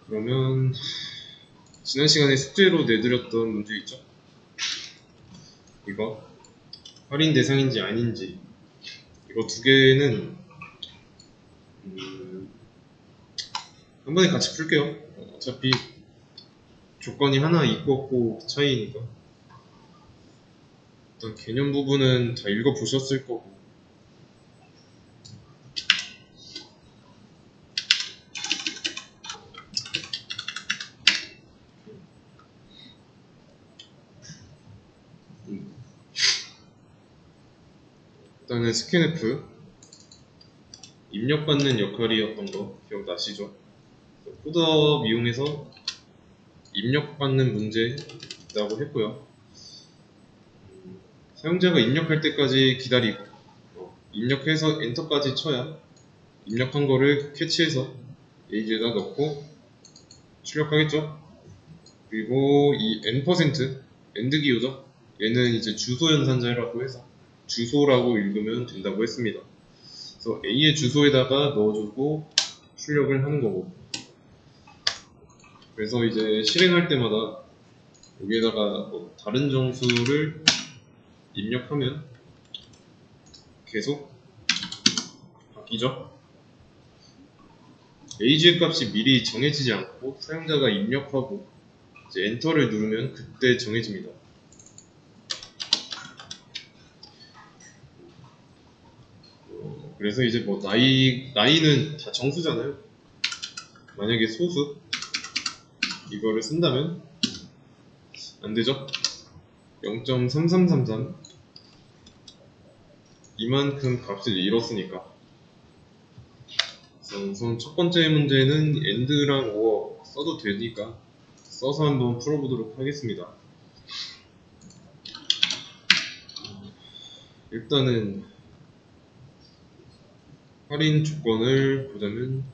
그러면 지난 시간에 숙제로 내드렸던 문제 있죠? 이거 할인 대상인지 아닌지 이거 두 개는 한 번에 같이 풀게요. 어차피 조건이 하나 있고 없고 차이니까. 일단 개념 부분은 다 읽어보셨을 거고 일단은 스캔F 입력받는 역할이었던 거 기억나시죠? 푸드업 이용해서 입력받는 문제 있다고 했고요. 사용자가 입력할 때까지 기다리고 입력해서 엔터까지 쳐야 입력한 거를 캐치해서 에이지에다 넣고 출력하겠죠. 그리고 이 n% 엔드 기호죠. 얘는 이제 주소 연산자라고 해서 주소라고 읽으면 된다고 했습니다. 그래서 A의 주소에다가 넣어주고 출력을 하는 거고, 그래서 이제 실행할 때마다 여기에다가 뭐 다른 정수를 입력하면 계속 바뀌죠. 에이지의 값이 미리 정해지지 않고 사용자가 입력하고 이제 엔터를 누르면 그때 정해집니다. 그래서 이제 뭐 나이는 다 정수잖아요. 만약에 소수 이거를 쓴다면 안 되죠. 0.3333 이만큼 값을 잃었으니까. 그래서 우선 첫 번째 문제는 AND랑 OR 써도 되니까 써서 한번 풀어보도록 하겠습니다. 일단은 할인 조건을 보자면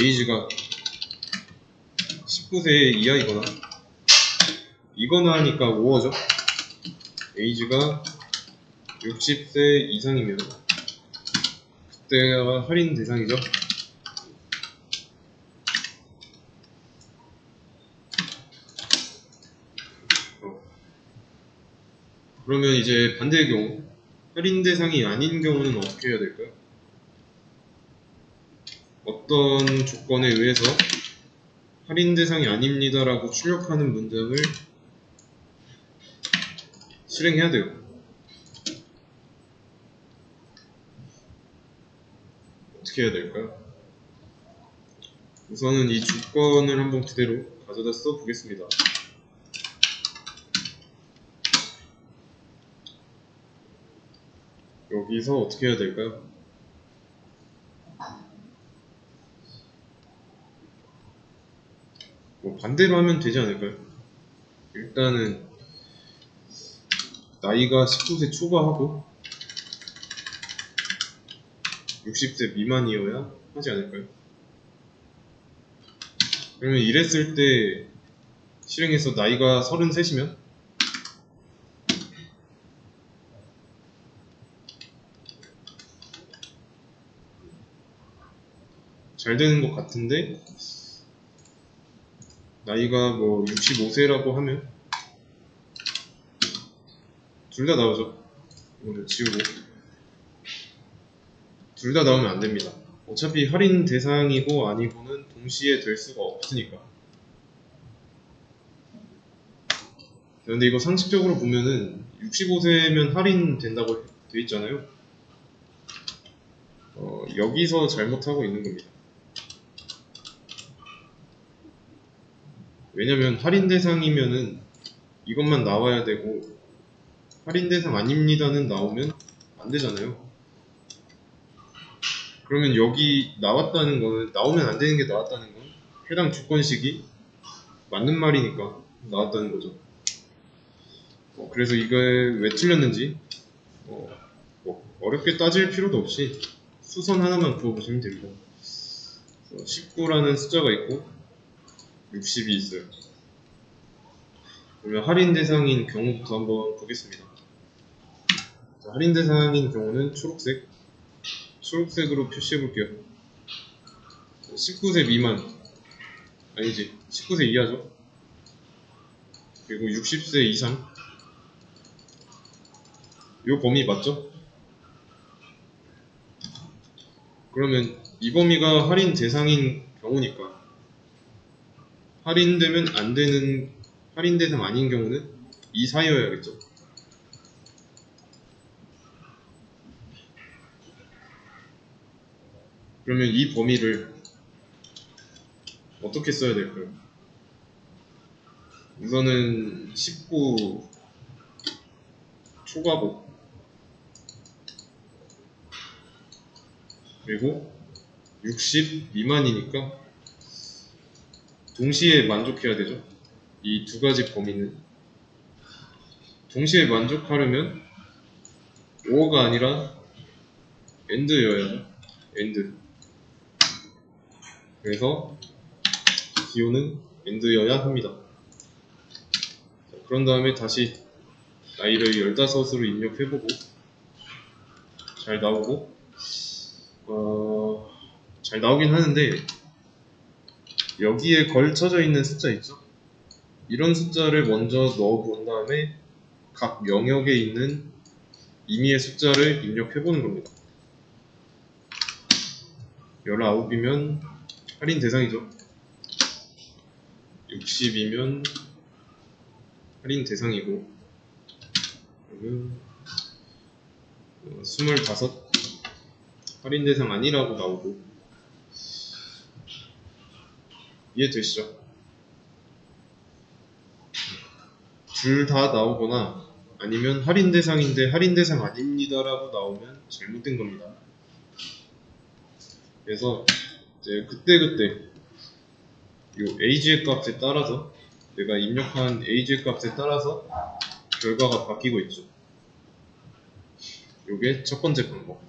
에이지가 19세 이하이거나 하니까 5어죠. 에이지가 60세 이상이면 그때가 할인 대상이죠. 그러면 이제 반대의 경우 할인 대상이 아닌 경우는 어떻게 해야 될까요? 어떤 조건에 의해서 할인 대상이 아닙니다 라고 출력하는 문장을 실행해야 돼요. 어떻게 해야 될까요? 우선은 이 조건을 한번 그대로 가져다 써 보겠습니다. 여기서 어떻게 해야 될까요? 뭐 반대로 하면 되지 않을까요? 일단은 나이가 19세 초과하고 60세 미만이어야 하지 않을까요? 그러면 이랬을 때 실행해서 나이가 33이면 잘 되는 것 같은데 나이가 뭐 65세라고 하면 둘 다 나오죠. 이거를 지우고 둘 다 나오면 안 됩니다. 어차피 할인 대상이고 아니고는 동시에 될 수가 없으니까. 근데 이거 상식적으로 보면은 65세면 할인 된다고 돼 있잖아요. 여기서 잘못하고 있는 겁니다. 왜냐면 할인 대상이면은 이것만 나와야 되고 할인 대상 아닙니다는 나오면 안 되잖아요. 그러면 여기 나왔다는 거는 나오면 안 되는 게 나왔다는 건 해당 조건식이 맞는 말이니까 나왔다는 거죠. 그래서 이게 왜 틀렸는지 뭐 어렵게 따질 필요도 없이 수선 하나만 그어보시면 됩니다. 19라는 숫자가 있고 60이 있어요. 그러면 할인 대상인 경우부터 한번 보겠습니다. 자, 할인 대상인 경우는 초록색으로 표시해 볼게요. 19세 미만 아니지, 19세 이하죠. 그리고 60세 이상. 요 범위 맞죠? 그러면 이 범위가 할인 대상인 경우니까 할인되면 안 되는, 할인 대상 아닌 경우는 이 사이여야겠죠. 그러면 이 범위를 어떻게 써야 될까요? 우선은 19 초과복 그리고 60 미만이니까 동시에 만족해야 되죠. 이 두 가지 범위는 동시에 만족하려면 OR가 아니라 AND여야죠. AND. 그래서 기호는 AND여야 합니다. 그런 다음에 다시 나이를 15으로 입력해보고 잘 나오고 잘 나오긴 하는데 여기에 걸쳐져 있는 숫자 있죠? 이런 숫자를 먼저 넣어본 다음에 각 영역에 있는 임의의 숫자를 입력해보는 겁니다. 19이면 할인 대상이죠. 60이면 할인 대상이고, 그러면 25 할인 대상 아니라고 나오고. 이해되시죠? 둘 다 나오거나 아니면 할인 대상인데 할인 대상 아닙니다 라고 나오면 잘못된 겁니다. 그래서 이제 그때그때 요 age의 값에 따라서 내가 입력한 age의 값에 따라서 결과가 바뀌고 있죠. 요게 첫 번째 방법.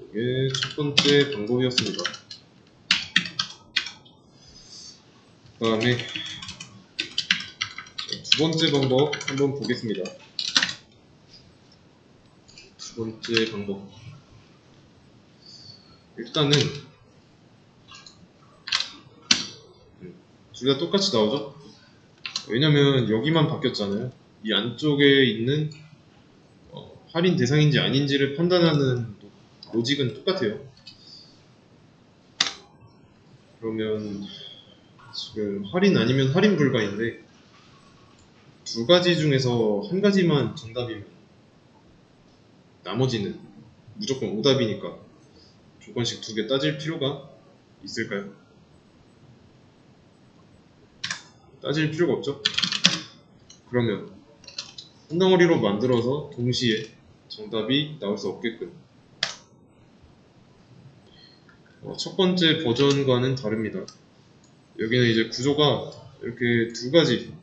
이게 첫 번째 방법이었습니다. 그 다음에 두 번째 방법 한번 보겠습니다. 두 번째 방법. 일단은 둘 다 똑같이 나오죠? 왜냐면 여기만 바뀌었잖아요. 이 안쪽에 있는 할인 대상인지 아닌지를 판단하는 로직은 똑같아요. 그러면 지금 할인 아니면 할인 불가인데 두 가지 중에서 한 가지만 정답이면 나머지는 무조건 오답이니까 조건식 두 개 따질 필요가 있을까요? 따질 필요가 없죠? 그러면 한 덩어리로 만들어서 동시에 정답이 나올 수 없게끔 첫 번째 버전과는 다릅니다. 여기는 이제 구조가 이렇게 두 가지,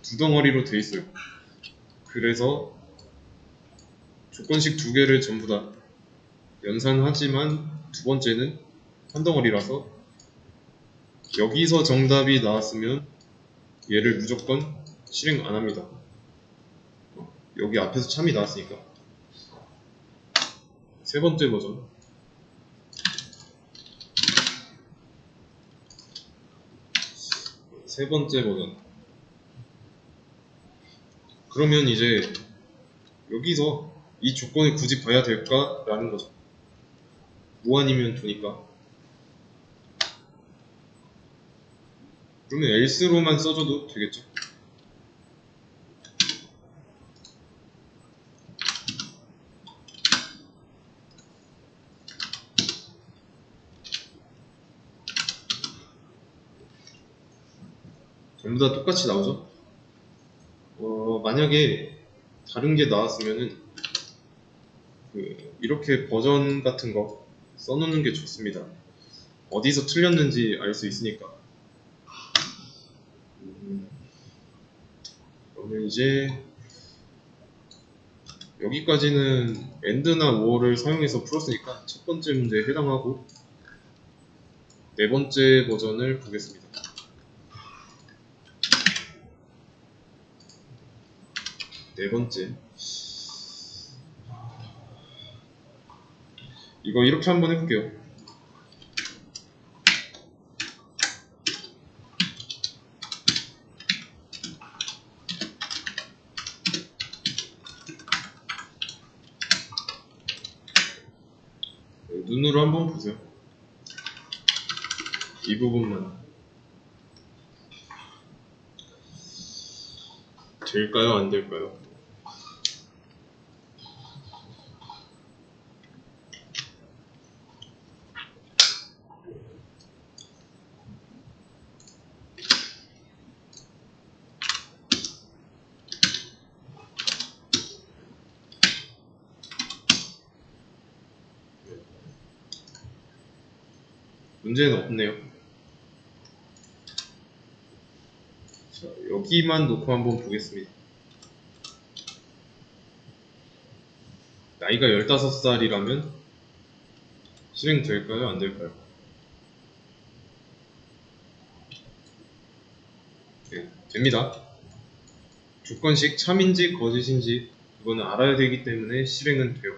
두 덩어리로 되어 있어요. 그래서 조건식 두 개를 전부 다 연산하지만 두 번째는 한 덩어리라서 여기서 정답이 나왔으면 얘를 무조건 실행 안 합니다. 여기 앞에서 참이 나왔으니까. 세 번째 버전. 세 번째 버전. 그러면 이제 여기서 이 조건을 굳이 봐야 될까? 라는 거죠. 무한이면 도니까. 그러면 else로만 써줘도 되겠죠. 전부 다 똑같이 나오죠. 만약에 다른 게 나왔으면은 이렇게 버전 같은 거 써놓는 게 좋습니다. 어디서 틀렸는지 알 수 있으니까. 그러면 이제 여기까지는 AND나 OR을 사용해서 풀었으니까 첫 번째 문제에 해당하고 네 번째 버전을 보겠습니다. 네 번째. 이거 이렇게 한번 해볼게요. 눈으로 한번 보세요. 이 부분만 될까요? 안 될까요? 문제는 없네요. 자, 여기만 놓고 한번 보겠습니다. 나이가 15살이라면 실행될까요? 안 될까요? 네, 됩니다. 조건식 참인지 거짓인지 그거는 알아야 되기 때문에 실행은 돼요.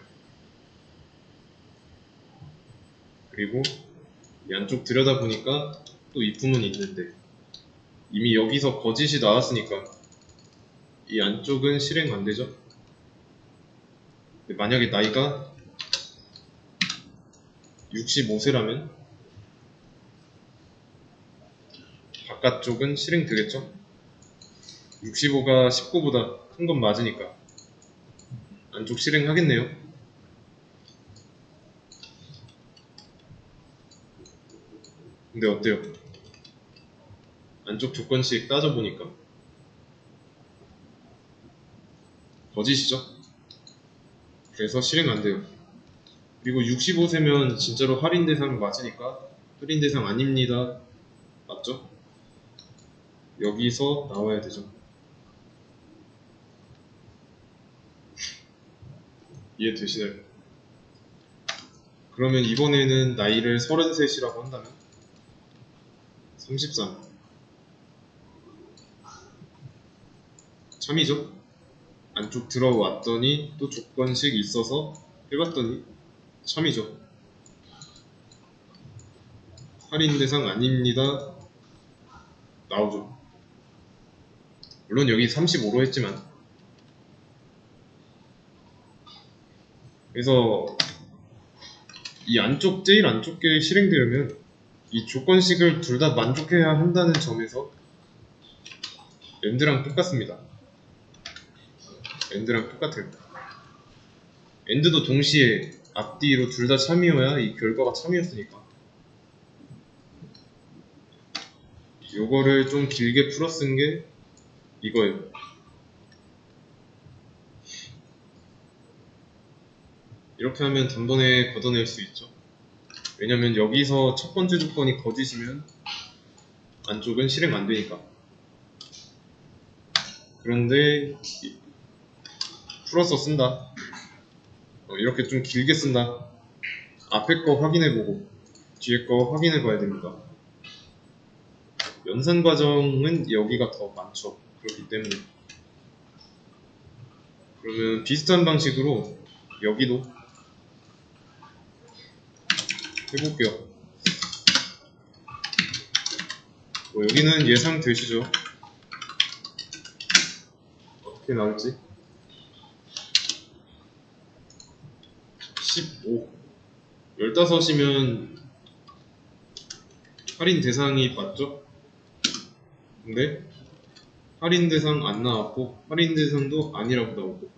그리고 이 안쪽 들여다보니까 또 이품은 있는데 이미 여기서 거짓이 나왔으니까 이 안쪽은 실행 안 되죠. 만약에 나이가 65세라면 바깥쪽은 실행 되겠죠. 65가 19보다 큰 건 맞으니까 안쪽 실행 하겠네요. 근데 어때요? 안쪽 조건식 따져보니까 거짓이죠. 그래서 실행 안 돼요. 그리고 65세면 진짜로 할인 대상 맞으니까 할인 대상 아닙니다. 맞죠? 여기서 나와야 되죠. 이해되시나요? 그러면 이번에는 나이를 33이라고 한다면 33 참이죠? 안쪽 들어왔더니 또 조건식 있어서 해봤더니 참이죠. 할인 대상 아닙니다. 나오죠. 물론 여기 35로 했지만 그래서 이 안쪽 제일 안쪽 게 실행되려면 이 조건식을 둘 다 만족해야 한다는 점에서 엔드랑 똑같습니다. 엔드랑 똑같아요. 엔드도 동시에 앞뒤로 둘 다 참이어야 이 결과가 참이었으니까 요거를 좀 길게 풀어 쓴 게 이거예요. 이렇게 하면 단번에 걷어낼 수 있죠. 왜냐면 여기서 첫 번째 조건이 거짓이면 안쪽은 실행 안 되니까. 그런데 풀어서 쓴다. 이렇게 좀 길게 쓴다. 앞에 거 확인해보고 뒤에 거 확인해봐야 됩니다. 연산 과정은 여기가 더 많죠. 그렇기 때문에. 그러면 비슷한 방식으로 여기도 해볼게요. 여기는 예상되시죠? 어떻게 나올지. 15 15이면 할인 대상이 맞죠? 근데 할인 대상 안 나왔고 할인 대상도 아니라고 나오고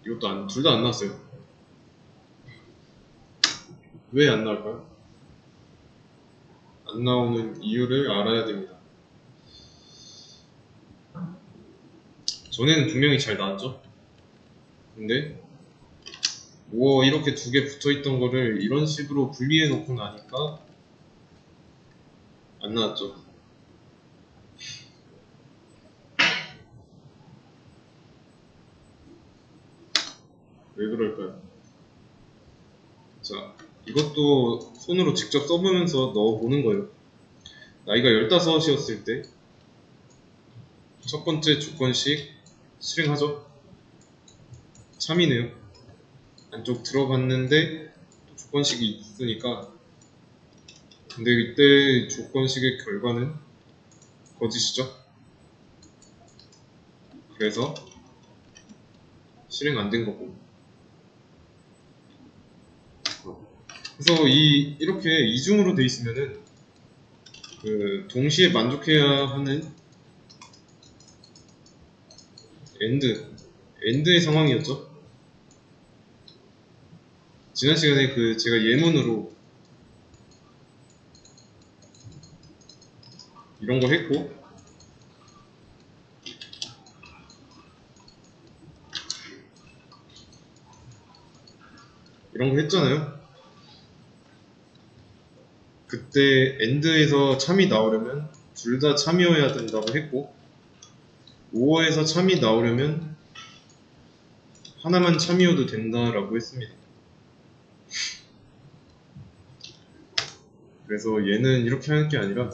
이것도 둘 다 안 나왔어요. 왜 안 나올까요? 안 나오는 이유를 알아야 됩니다. 전에는 분명히 잘 나왔죠? 근데 이렇게 두 개 붙어있던 거를 이런 식으로 분리해 놓고 나니까 안 나왔죠. 왜 그럴까요? 자, 이것도 손으로 직접 써보면서 넣어보는 거예요. 나이가 15이었을 때 첫 번째 조건식 실행하죠? 참이네요. 안쪽 들어봤는데 또 조건식이 있으니까 근데 이때 조건식의 결과는 거짓이죠? 그래서 실행 안 된 거고 그래서 이렇게 이중으로 돼 있으면은 그 동시에 만족해야 하는 엔드의 상황이었죠. 지난 시간에 그 제가 예문으로 이런 거 했고, 이런 거 했잖아요. 그때 엔드에서 참이 나오려면 둘 다 참이어야 된다고 했고, 오어에서 참이 나오려면 하나만 참이어도 된다라고 했습니다. 그래서 얘는 이렇게 할 게 아니라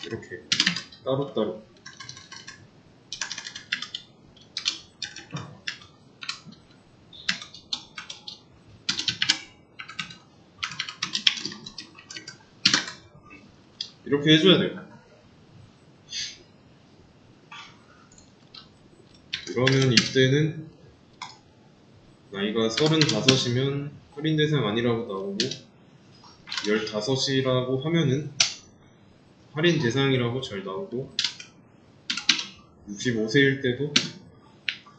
이렇게 따로따로 이렇게 해줘야 돼요. 그러면 이때는 나이가 35이면 할인 대상 아니라고 나오고 15이라고 하면은 할인 대상이라고 잘 나오고 65세일 때도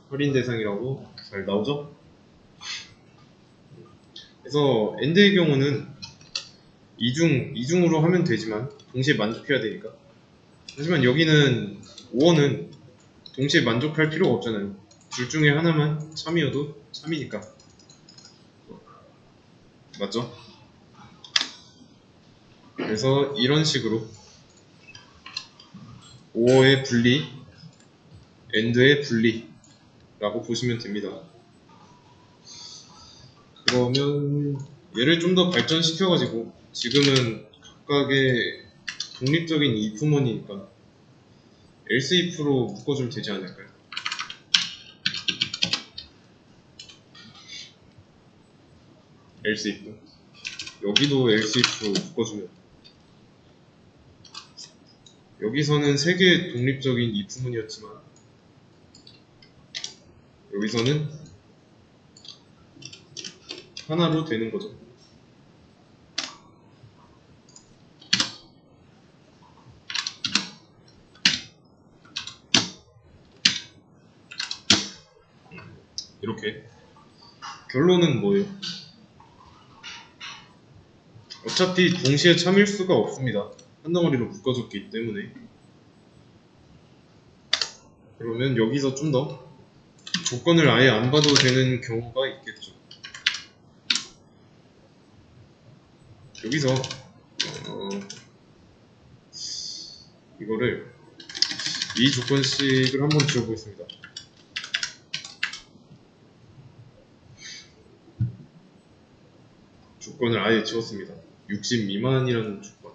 할인 대상이라고 잘 나오죠? 그래서 엔드의 경우는 이중으로 하면 되지만 동시에 만족해야 되니까. 하지만 여기는 5원은 동시에 만족할 필요가 없잖아요. 둘 중에 하나만 참이어도 참이니까. 맞죠? 그래서 이런 식으로 5어의 분리, 엔드의 분리라고 보시면 됩니다. 그러면 얘를 좀 더 발전시켜가지고 지금은 각각의 독립적인 if문이니까 else if로 묶어주면 되지 않을까요? else if 여기도 else if로 묶어주면 여기서는 3개의 독립적인 if문이었지만 여기서는 하나로 되는 거죠. 이렇게 결론은 뭐예요? 어차피 동시에 참일 수가 없습니다. 한 덩어리로 묶어줬기 때문에. 그러면 여기서 좀 더 조건을 아예 안 봐도 되는 경우가 있겠죠. 여기서 이거를 이 조건식을 한번 지워보겠습니다. 조건을 아예 지웠습니다. 60 미만이라는 조건.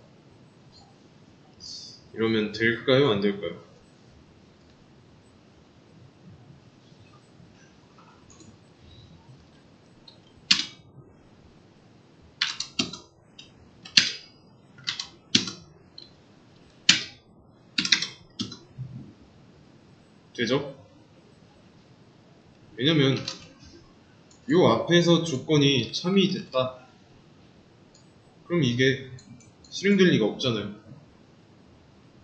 이러면 될까요? 안 될까요? 되죠? 왜냐면 요 앞에서 조건이 참이 됐다. 그럼 이게 실행될 리가 없잖아요.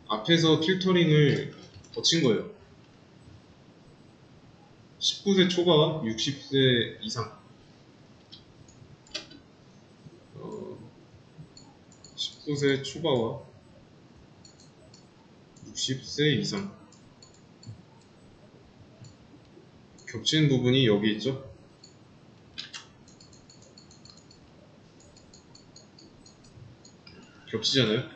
앞에서 필터링을 거친 거예요. 19세 초과와 60세 이상. 19세 초과와 60세 이상. 겹치는 부분이 여기 있죠? 겹치잖아요?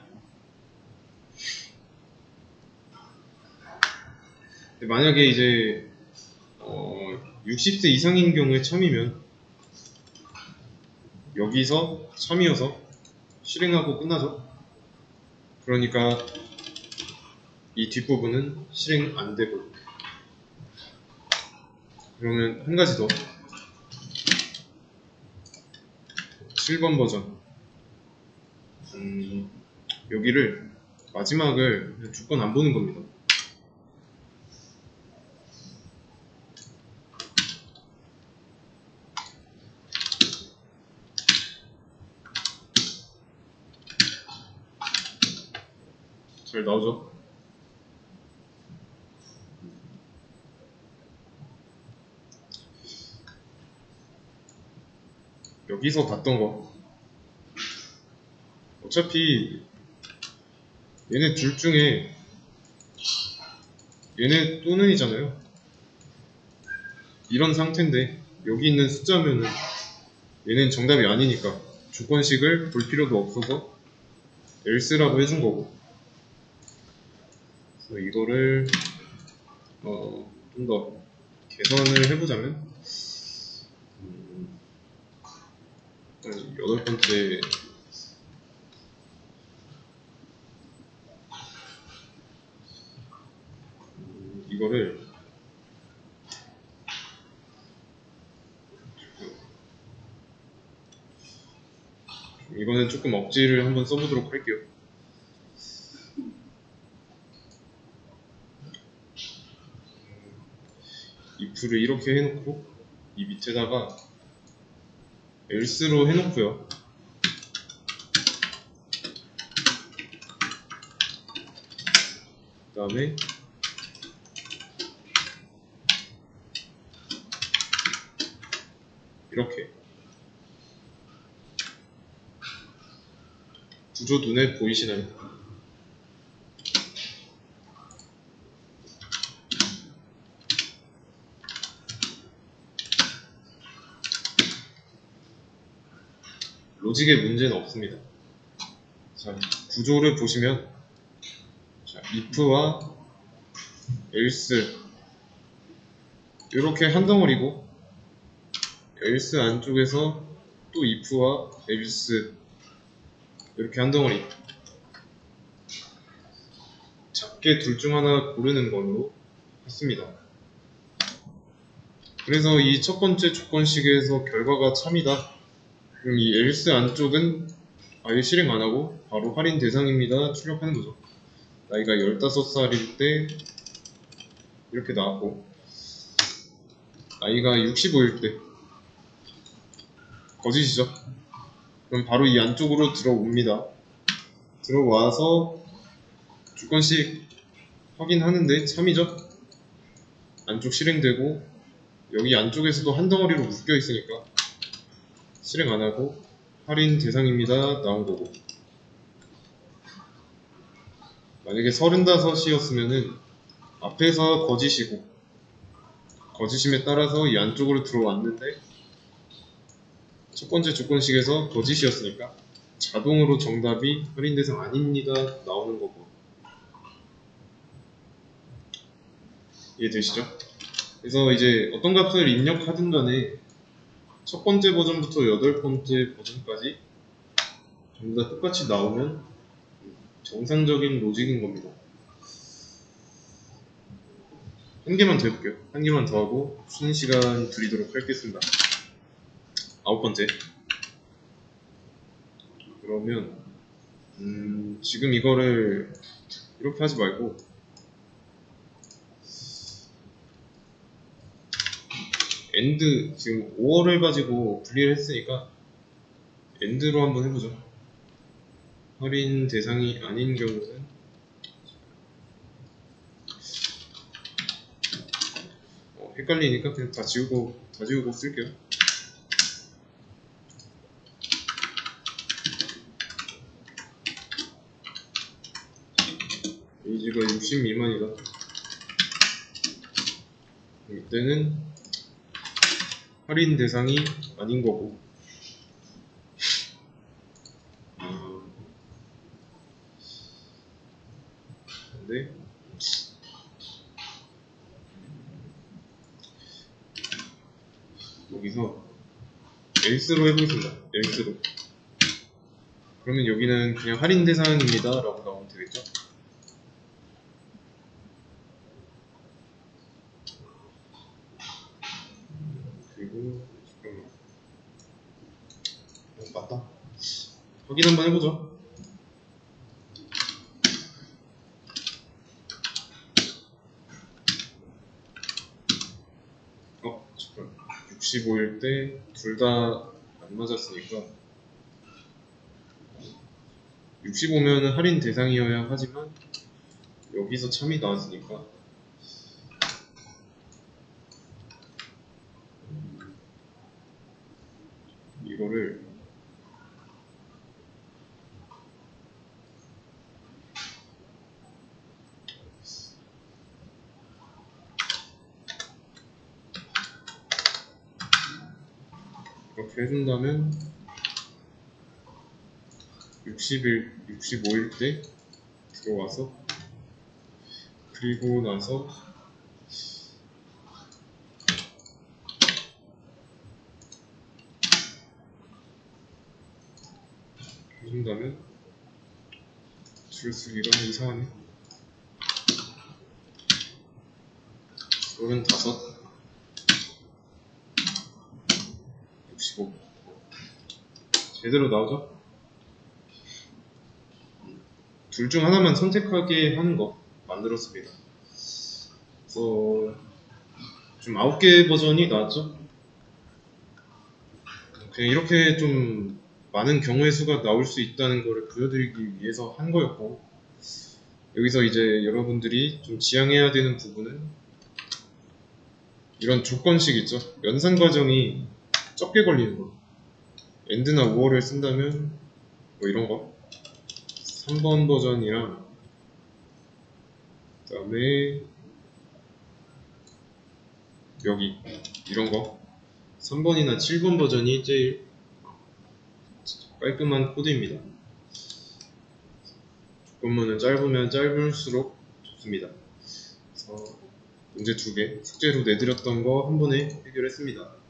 만약에 이제 60세 이상인 경우에 참이면 여기서 참이어서 실행하고 끝나죠. 그러니까 이 뒷부분은 실행 안 되고. 그러면 한 가지 더 7번 버전 여기를 마지막을 그냥 주권 안 보는 겁니다. 잘 나오죠? 여기서 봤던 거 어차피 얘네 둘 중에 얘네 또는이잖아요. 이런 상태인데 여기 있는 숫자면은 얘는 정답이 아니니까 조건식을 볼 필요도 없어서 else라고 해준 거고, 그래서 이거를 좀 더 개선을 해보자면 여덟 번째 이거를 이거는 조금 억지를 한번 써보도록 할게요. if를 이렇게 해놓고 이 밑에다가 else로 해놓고요. 그 다음에 이렇게 구조 눈에 보이시나요? 로직에 문제는 없습니다. 자, 구조를 보시면 자, if와 else 이렇게 한 덩어리고, else 안쪽에서 또 if와 else 이렇게 한 덩어리. 작게 둘 중 하나 고르는 걸로 했습니다. 그래서 이 첫 번째 조건식에서 결과가 참이다. 그럼 이 else 안쪽은 아예 실행 안 하고 바로 할인 대상입니다 출력하는 거죠. 나이가 15살일 때 이렇게 나왔고, 나이가 65일 때 거짓이죠. 그럼 바로 이 안쪽으로 들어옵니다. 들어와서 조건식 확인하는데 참이죠. 안쪽 실행되고 여기 안쪽에서도 한 덩어리로 묶여 있으니까 실행 안 하고 할인 대상입니다 나온 거고, 만약에 35이었으면은 앞에서 거짓이고 거짓임에 따라서 이 안쪽으로 들어왔는데 첫 번째 조건식에서 거짓이었으니까 자동으로 정답이 할인 대상 아닙니다 나오는 거고. 이해되시죠? 그래서 이제 어떤 값을 입력하든 간에 첫 번째 버전부터 여덟 번째 버전까지 전부 다 똑같이 나오면 정상적인 로직인 겁니다. 한 개만 더 해볼게요. 한 개만 더 하고 쉬는 시간 드리도록 하겠습니다. 아홉 번째. 그러면 지금 이거를 이렇게 하지 말고 엔드, 지금 5월을 가지고 분리를 했으니까 엔드로 한번 해보죠. 할인 대상이 아닌 경우는 헷갈리니까 그냥 다 지우고 쓸게요. 에이지가 60 미만이다. 이때는 할인 대상이 아닌 거고, 근데 여기서 else로 해보겠습니다. else로. 그러면 여기는 그냥 할인 대상입니다 라고 나오면 되겠죠? 그리고 잠깐만, 맞다. 확인 한번 해보죠. 65일 때 둘 다 안 맞았으니까 65면은 할인 대상이어야 하지만 여기서 참이 나왔으니까 이거를 이렇게 해준다면 65일 때 들어와서 그리고 나서 해준다면 줄쓰기가 이상하네. 35 65 제대로 나오죠? 둘 중 하나만 선택하게 하는 거 만들었습니다. 그래서 좀 9개 버전이 나왔죠? 그냥 이렇게 좀 많은 경우의 수가 나올 수 있다는 것을 보여드리기 위해서 한 거였고, 여기서 이제 여러분들이 좀 지향해야 되는 부분은 이런 조건식 있죠? 연산 과정이 적게 걸리는 거. 엔드나 우어를 쓴다면 뭐 이런 거 3번 버전이랑 그 다음에 여기 이런 거 3번이나 7번 버전이 제일 깔끔한 코드입니다. 조건문은 짧으면 짧을수록 좋습니다. 그래서 문제 2개 숙제로 내드렸던 거 한 번에 해결했습니다.